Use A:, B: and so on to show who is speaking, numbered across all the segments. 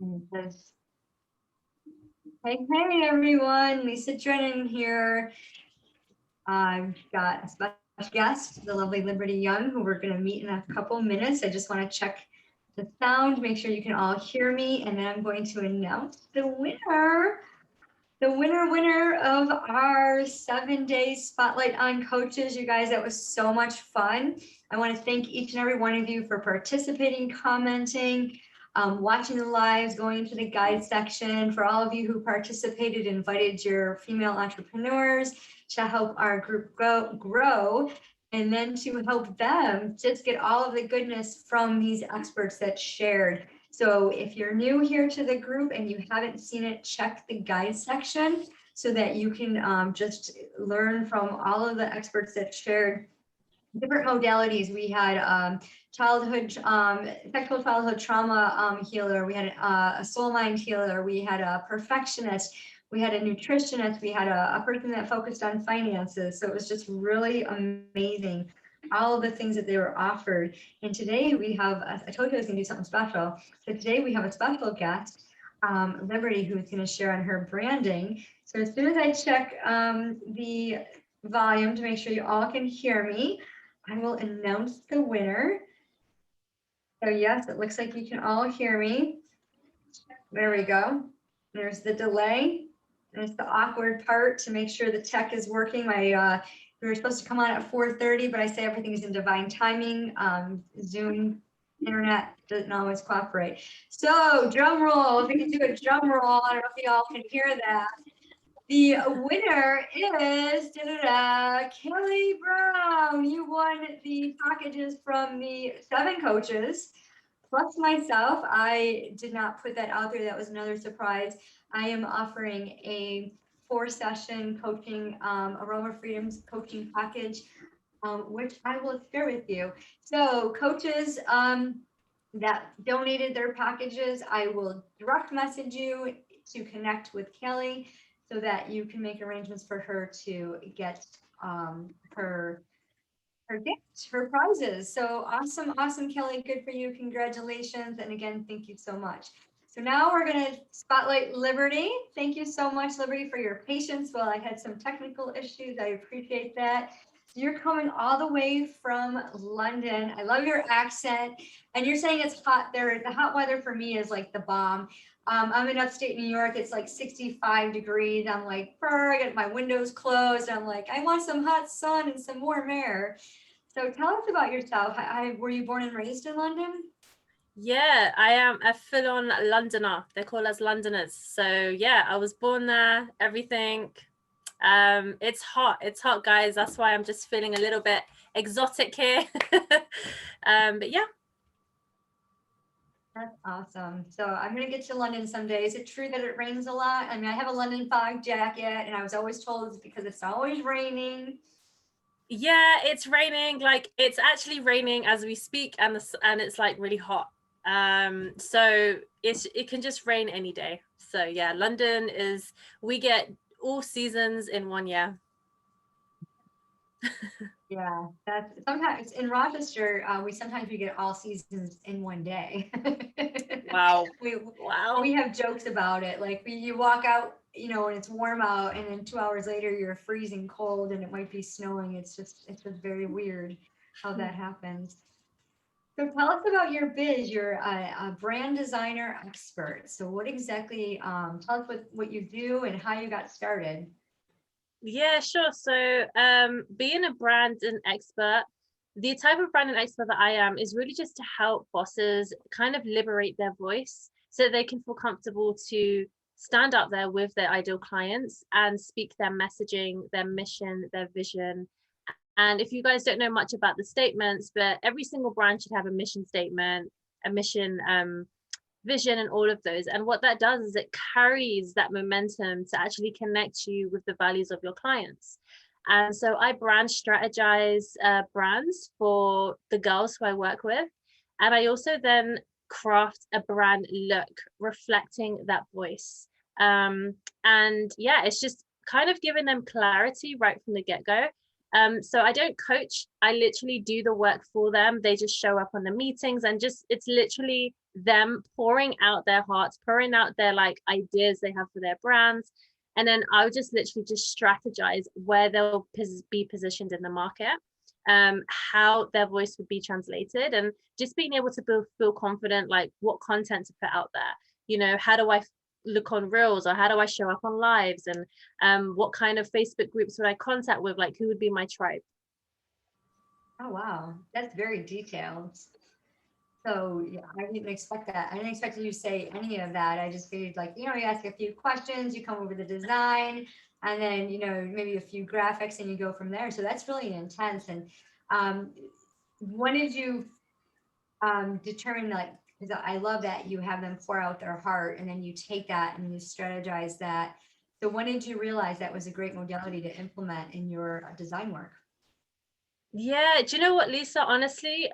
A: Because, hey everyone, Lisa Drennon here. I've got a special guest, the lovely Liberty Young, who we're going to meet in a couple minutes. I just want to check the sound, make sure you can all hear me, and then I'm going to announce the winner. The winner of our 7-day spotlight on coaches. You guys, that was so much fun. I want to thank each and every one of you for participating, commenting, watching the lives, going into the guide section. For all of you who participated, invited your female entrepreneurs to help our group grow, and then to help them just get all of the goodness from these experts that shared. So if you're new here to the group and you haven't seen it, check the guide section so that you can just learn from all of the experts that shared different modalities. We had sexual childhood trauma healer. We had a soul mind healer. We had a perfectionist. We had a nutritionist. We had a person that focused on finances. So it was just really amazing, all of the things that they were offered. And today we have, I told you I was going to do something special. So today we have a special guest, Liberty, who's going to share on her branding. So as soon as I check the volume to make sure you all can hear me, I will announce the winner. So yes, it looks like you can all hear me. There we go. There's the delay. And it's the awkward part to make sure the tech is working. We were supposed to come on at 4:30, but I say everything is in divine timing. Zoom internet doesn't always cooperate. So drum roll, if we can do a drum roll, I don't know if you all can hear that. The winner is Kelly Brown. You won the packages from the 7 coaches, plus myself. I did not put that out there. That was another surprise. I am offering a 4-session coaching, Aroma Freedoms coaching package, which I will share with you. So coaches that donated their packages, I will direct message you to connect with Kelly so that you can make arrangements for her to get her gift, her prizes. So awesome, Kelly. Good for you. Congratulations. And again, thank you so much. So now we're going to spotlight Liberty. Thank you so much, Liberty, for your patience while I had some technical issues. I appreciate that. You're coming all the way from London. I love your accent. And you're saying it's hot there. The hot weather for me is like the bomb. I'm in upstate New York. It's like 65 degrees. I'm like, I got my windows closed. I'm like, I want some hot sun and some warm air. So tell us about yourself. Were you born and raised in London?
B: Yeah, I am a full-on Londoner. They call us Londoners. So yeah, I was born there, everything. It's hot, guys. That's why I'm just feeling a little bit exotic here. But yeah.
A: That's awesome. So I'm going to get to London someday. Is it true that it rains a lot? I mean, I have a London fog jacket and I was always told it's because it's always raining.
B: Yeah, it's raining. Like it's actually raining as we speak, and it's like really hot. So it can just rain any day. So yeah, London we get all seasons in one year.
A: Yeah, that's sometimes in Rochester, we get all seasons in one day.
B: Wow.
A: We have jokes about it. Like you walk out, and it's warm out, and then 2 hours later you're freezing cold and it might be snowing. It's just very weird how that happens. So tell us about your biz. You're a brand designer expert. So what exactly, tell us what you do and how you got started.
B: Yeah, sure. So being a brand and expert, the type of brand and expert that I am is really just to help bosses kind of liberate their voice so they can feel comfortable to stand up there with their ideal clients and speak their messaging, their mission, their vision. And if you guys don't know much about the statements, but every single brand should have a mission statement, a mission vision, and all of those. And what that does is it carries that momentum to actually connect you with the values of your clients. And so I brand strategize brands for the girls who I work with. And I also then craft a brand look reflecting that voice. And yeah, it's just kind of giving them clarity right from the get-go. So I don't coach, I literally do the work for them. They just show up on the meetings and it's literally them pouring out their hearts, pouring out their like ideas they have for their brands. And then I would just literally just strategize where they'll be positioned in the market, how their voice would be translated, and just being able to feel confident, like what content to put out there. You know, how do I look on reels, or how do I show up on lives, and what kind of Facebook groups would I contact with, like who would be my tribe.
A: Oh, wow. That's very detailed. So yeah, I didn't expect that. I didn't expect you to say any of that. I just figured like, you ask a few questions, you come over the design, and then, maybe a few graphics and you go from there. So that's really intense. And um, when did you determine, like, because I love that you have them pour out their heart and then you take that and you strategize that. So when did you realize that was a great modality to implement in your design work?
B: Yeah, do you know what, Lisa? Honestly,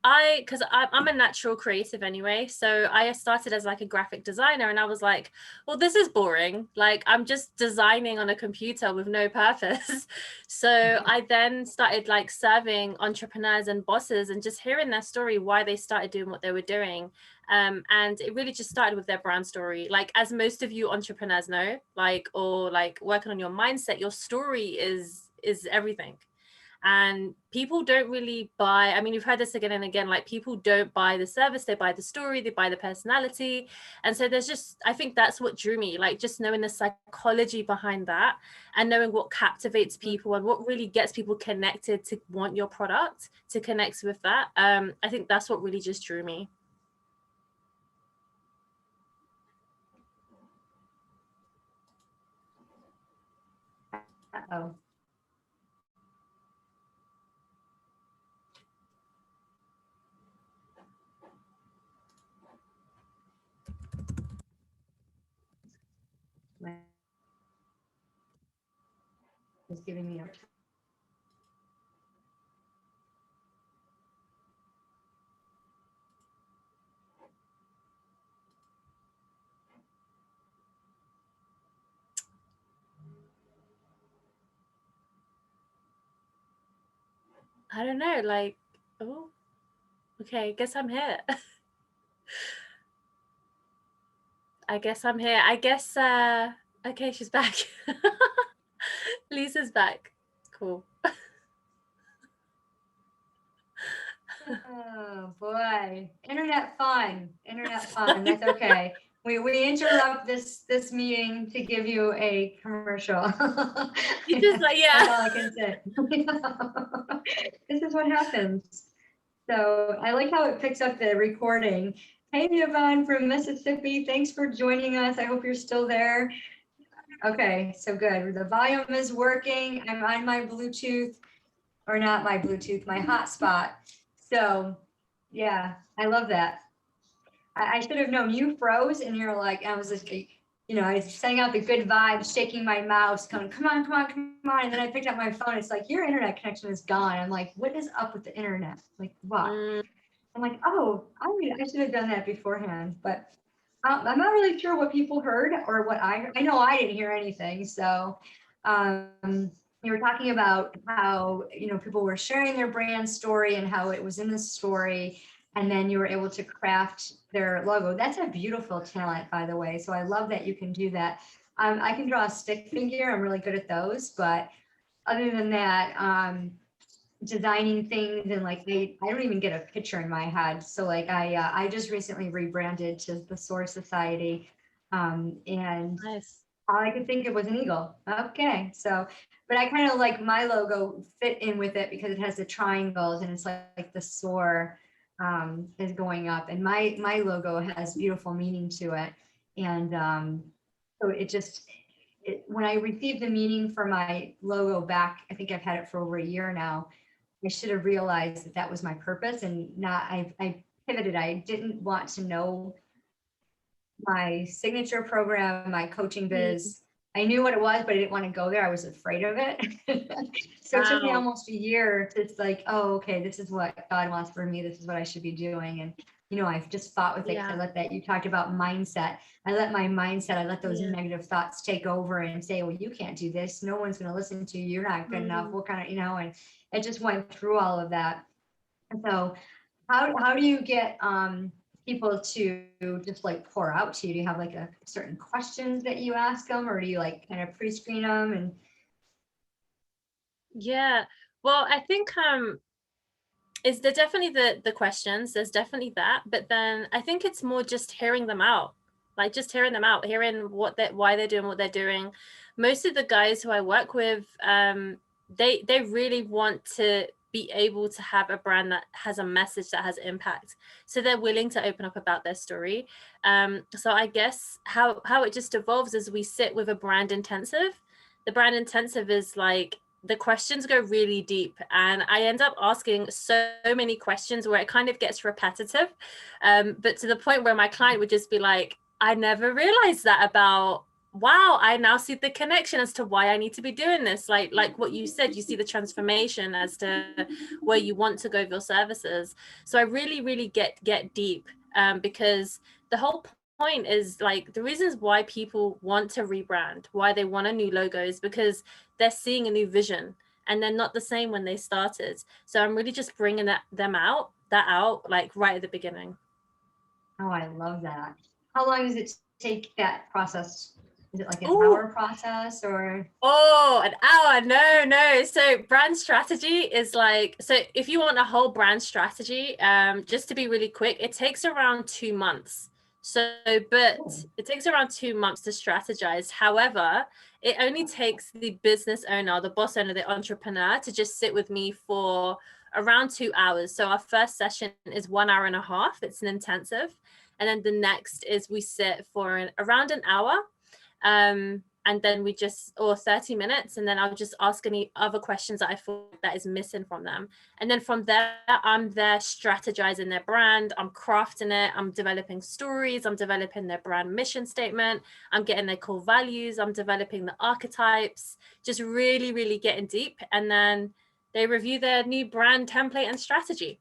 B: because I'm a natural creative anyway, so I started as like a graphic designer, and I was like, well, this is boring, like I'm just designing on a computer with no purpose. So I then started like serving entrepreneurs and bosses and just hearing their story, why they started doing what they were doing. And it really just started with their brand story, like as most of you entrepreneurs know, like, or like working on your mindset, your story is everything. And people don't really buy, I mean, you've heard this again and again, like people don't buy the service, they buy the story, they buy the personality. And so there's just, I think that's what drew me, like just knowing the psychology behind that, and knowing what captivates people and what really gets people connected to want your product, to connect with that. I think that's what really just drew me.
A: Oh, it's giving me a
B: I don't know, like, oh, okay, I guess I'm here. I guess I'm here. I guess, okay, she's back. Lisa's back. Cool.
A: Oh boy, internet fun, That's okay. We interrupt this meeting to give you a commercial.
B: You just like,
A: That's
B: yeah.
A: all I can say. This is what happens. So I like how it picks up the recording. Hey, Yvonne from Mississippi, thanks for joining us. I hope you're still there. Okay, so good. The volume is working. I'm on my Bluetooth, or not my Bluetooth, my hotspot. So yeah, I love that. I should have known. You froze and you're like, I was like, I was sending out the good vibes, shaking my mouse, going, come on, come on, come on. And then I picked up my phone. It's like, your internet connection is gone. I'm like, what is up with the internet? Like, what?
B: Mm,
A: I'm like, oh, I should have done that beforehand. But I'm not really sure what people heard or what I know I didn't hear anything. So you were talking about how, people were sharing their brand story and how it was in the story. And then you were able to craft their logo. That's a beautiful talent, by the way. So I love that you can do that. I can draw a stick figure. I'm really good at those. But other than that, designing things and like I don't even get a picture in my head. So like I just recently rebranded to the Soar Society, and
B: nice.
A: all I could think of was an eagle. Okay, so but I kind of like my logo fit in with it because it has the triangles and it's like the soar is going up, and my logo has beautiful meaning to it, and so it just when I received the meaning for my logo back, I think I've had it for over a year now. I should have realized that that was my purpose and not, I pivoted. I didn't want to know my signature program, my coaching
B: Mm,
A: biz. I knew what it was, but I didn't want to go there. I was afraid of it. So it took me
B: wow.
A: almost a year to like, oh, okay, this is what God wants for me. This is what I should be doing. And, I've just fought with it because I
B: Yeah.
A: let that, you talked about mindset. I let my mindset, I let those
B: Yeah.
A: negative thoughts take over and say, well, you can't do this. No one's going to listen to you. You're not good enough.
B: Mm.
A: What kind of, and it just went through all of that. And so how do you get, people to just like pour out to you? Do you have like a certain questions that you ask them, or do you like kind of pre-screen them? And
B: Yeah. Well, I think is there definitely the questions, there's definitely that, but then I think it's more just hearing them out, like just hearing them out, hearing what that why they're doing what they're doing. Most of the guys who I work with, they really want to be able to have a brand that has a message that has impact, so they're willing to open up about their story. So I guess how it just evolves is we sit with a brand intensive. The brand intensive is like, the questions go really deep, and I end up asking so many questions where it kind of gets repetitive, but to the point where my client would just be like, I never realized that about, wow, I now see the connection as to why I need to be doing this. Like what you said, you see the transformation as to where you want to go with your services. So I really get deep, because the whole point is like, the reasons why people want to rebrand, why they want a new logo, is because they're seeing a new vision, and they're not the same when they started. So I'm really just bringing that out like right at the beginning.
A: oh, I love that. How long does it take that process? Is it like an
B: Oh,
A: hour process or?
B: oh, an hour. No. So brand strategy is like, so if you want a whole brand strategy, just to be really quick, it takes around 2 months. So, but it takes around 2 months to strategize. However, it only takes the business owner, the boss owner, the entrepreneur to just sit with me for around 2 hours. So our first session is 1 hour and a half. It's an intensive. And then the next is we sit for around an hour. And then we just, or 30 minutes, and then I'll just ask any other questions that I feel that is missing from them. And then from there, I'm there strategizing their brand, I'm crafting it, I'm developing stories, I'm developing their brand mission statement, I'm getting their core values, I'm developing the archetypes, just really getting deep. And then they review their new brand template and strategy.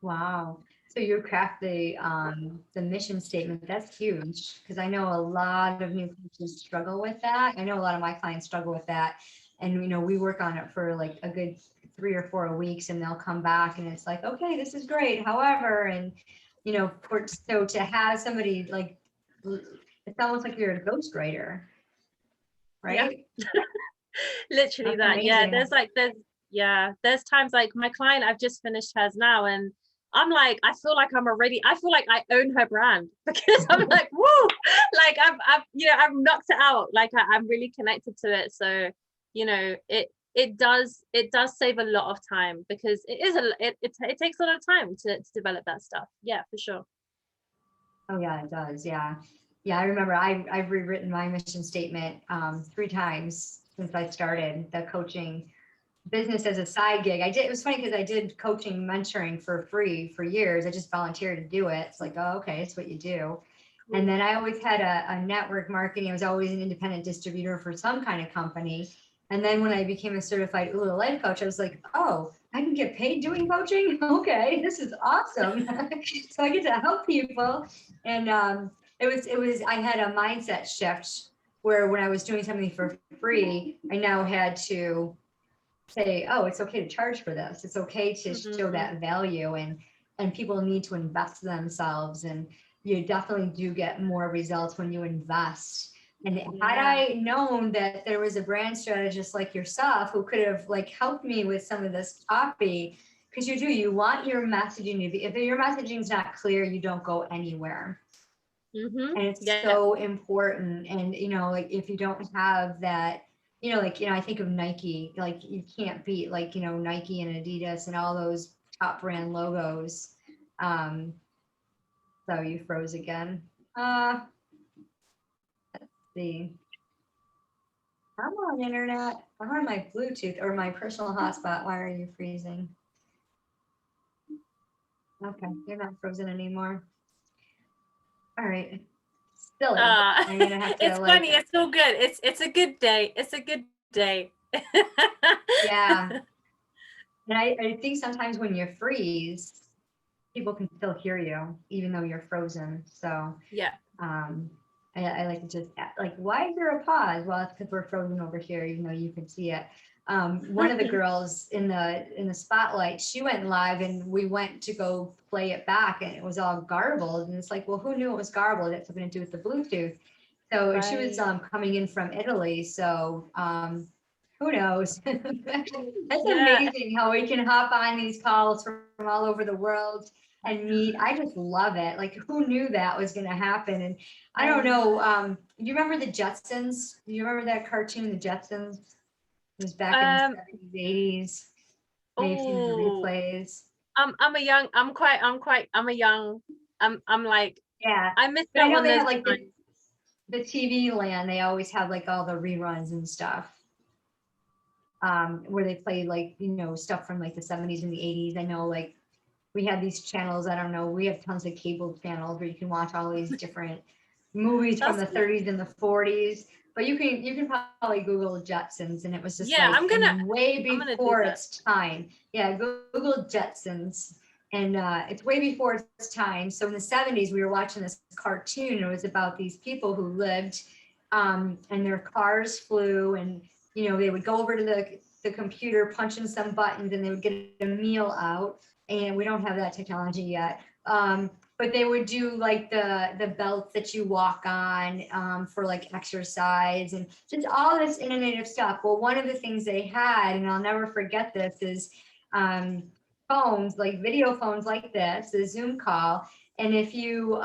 A: Wow. So you craft the mission statement. That's huge, because I know a lot of new coaches struggle with that. I know a lot of my clients struggle with that. And we work on it for like a good 3 or 4 weeks, and they'll come back and it's like, okay, this is great. However, and so to have somebody like, it's almost like you're a ghostwriter,
B: Yeah.
A: right?
B: Literally
A: That's
B: that. Yeah,
A: amazing.
B: there's times like my client, I've just finished hers now, and I'm like, I feel like I own her brand because I'm like, whoa, like I've knocked it out. Like I'm really connected to it. So, it does save a lot of time, because it takes a lot of time to develop that stuff. Yeah, for sure.
A: Oh, yeah, it does. Yeah. Yeah, I remember I've rewritten my mission statement 3 times since I started the coaching business as a side gig. It was funny because I did coaching, mentoring for free for years. I just volunteered to do it. It's like, oh, okay, it's what you do. And
B: Cool.
A: then I always had a network marketing. I was always an independent distributor for some kind of company. And then when I became a certified ULA life coach, I was like, oh, I can get paid doing coaching. Okay, this is awesome. So I get to help people. And it was I had a mindset shift where when I was doing something for free, I now had to say, oh, it's okay to charge for this. It's okay to show
B: Mhm.
A: that value, and people need to invest themselves, and you definitely do get more results when you invest. And had
B: Yeah.
A: I known that there was a brand strategist like yourself who could have like helped me with some of this copy, because you want your messaging to be, if your messaging is not clear, you don't go anywhere. And it's
B: Yeah.
A: so important. And like if you don't have that, I think of Nike, like you can't beat like Nike and Adidas and all those top brand logos. um so you froze again. uh see, come on, internet, I'm on my Bluetooth or my personal hotspot. Why are you freezing? Okay, you're not frozen anymore. All right, silly.
B: Uh,
A: I'm gonna have to
B: it's funny.
A: like,
B: It's all good. It's a good day. It's a good day.
A: yeah. And I think sometimes when you freeze, people can still hear you even though you're frozen. So
B: Yeah.
A: um, I like to just like, why is there a pause? Well, it's because we're frozen over here, even though you can see it. One of the girls in the spotlight, she went live and we went to go play it back and it was all garbled. And it's like, well, who knew it was garbled? It had something to do with the Bluetooth. So she was
B: Right.
A: coming in from Italy. So who knows? That's
B: Yeah.
A: amazing how we can hop on these calls from all over the world and meet. I just love it. Like, who knew that was going to happen? And I
B: I
A: don't know.
B: know.
A: You remember the Jetsons? Do you remember that cartoon, the Jetsons? It was back in the
B: Um,
A: 70s, 80s. Maybe you've seen the
B: oh,
A: replays.
B: I'm a young, I'm like,
A: Yeah.
B: I missed
A: But I
B: out
A: know
B: on
A: they
B: those
A: have like
B: times.
A: the TV land. They always have like all the reruns and stuff. Where they play like, stuff from like the 70s and the 80s. I know like we have these channels, I don't know, we have tons of cable channels where you can watch all these different movies from
B: That's
A: the
B: cool.
A: 30s and the 40s. But you can probably Google Jetsons and it was just
B: Yeah,
A: like in way
B: I'm gonna do
A: before
B: that.
A: its time. Yeah, Google Jetsons. And it's way before its time. So in the 70s, we were watching this cartoon. And it was about these people who lived and their cars flew and they would go over to the computer, punch in some buttons, and they would get a meal out. And we don't have that technology yet. But they would do like the belts that you walk on for like exercise and just all this innovative stuff. Well, one of the things they had, and I'll never forget this, is phones, like video phones like this, the Zoom call. And if you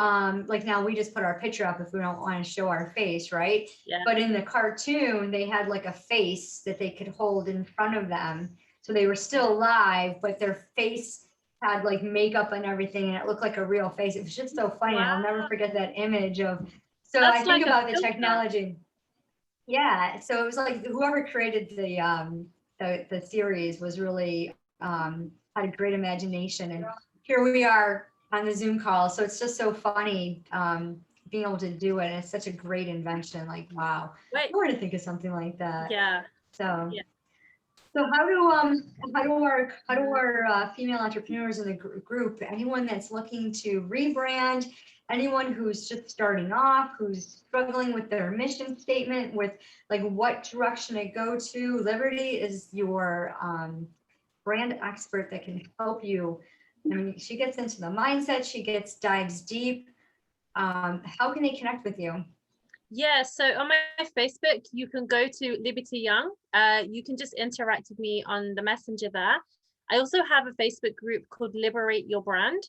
A: like now we just put our picture up if we don't want to show our face, right?
B: Yeah.
A: But in the cartoon, they had like a face that they could hold in front of them. So they were still live, but their face had like makeup and everything, and it looked like a real face. It was just so funny. I'll never
B: Wow.
A: forget that image of. So I
B: That's
A: think
B: like a
A: about the
B: filter.
A: technology. Yeah. So it was like whoever created the series was really had a great imagination, and here we are on the Zoom call. So it's just so funny being able to do it. And it's such a great invention. Like, wow,
B: Wait.
A: who were to think of something like that?
B: Yeah.
A: So.
B: Yeah.
A: So how do our female entrepreneurs in the group, anyone that's looking to rebrand, anyone who's just starting off, who's struggling with their mission statement, with like what direction to go to, Liberty is your brand expert that can help you. I mean, she gets into the mindset, dives deep. How can they connect with you?
B: Yeah, so on my Facebook, you can go to Liberty Young. You can just interact with me on the messenger there. I also have a Facebook group called Liberate Your Brand,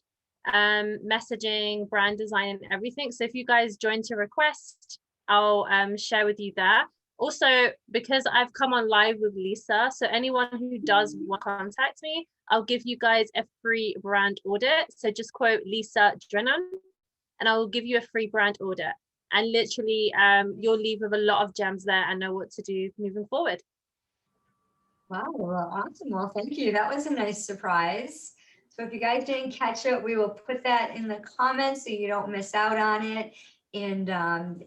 B: messaging, brand design, and everything. So if you guys join to request, I'll share with you there. Also, because I've come on live with Lisa, so anyone who does want to contact me, I'll give you guys a free brand audit. So just quote Lisa Drennon, and I will give you a free brand audit. And literally, you'll leave with a lot of gems there and know what to do moving forward.
A: Wow, well, awesome. Well, thank you. That was a nice surprise. So if you guys didn't catch it, we will put that in the comments so you don't miss out on it. And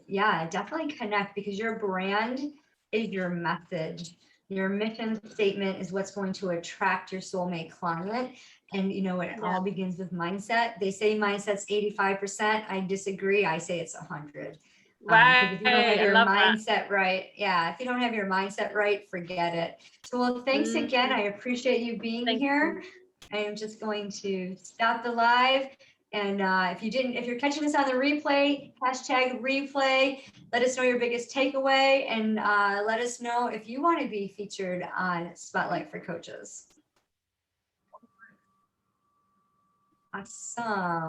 A: yeah, definitely connect because your brand is your message. Your mission statement is what's going to attract your soulmate client. And it
B: Yeah.
A: all begins with mindset. They say mindset's 85%. I disagree. I say it's 100. Because
B: Right.
A: if you don't have
B: I
A: your
B: love that.
A: mindset right, yeah, if you don't have your mindset right, forget it. So, well, thanks again. I appreciate you being
B: Thank
A: here.
B: you.
A: I am just going to stop the live. And if you're catching this on the replay, hashtag replay, let us know your biggest takeaway and let us know if you want to be featured on Spotlight for Coaches. Awesome.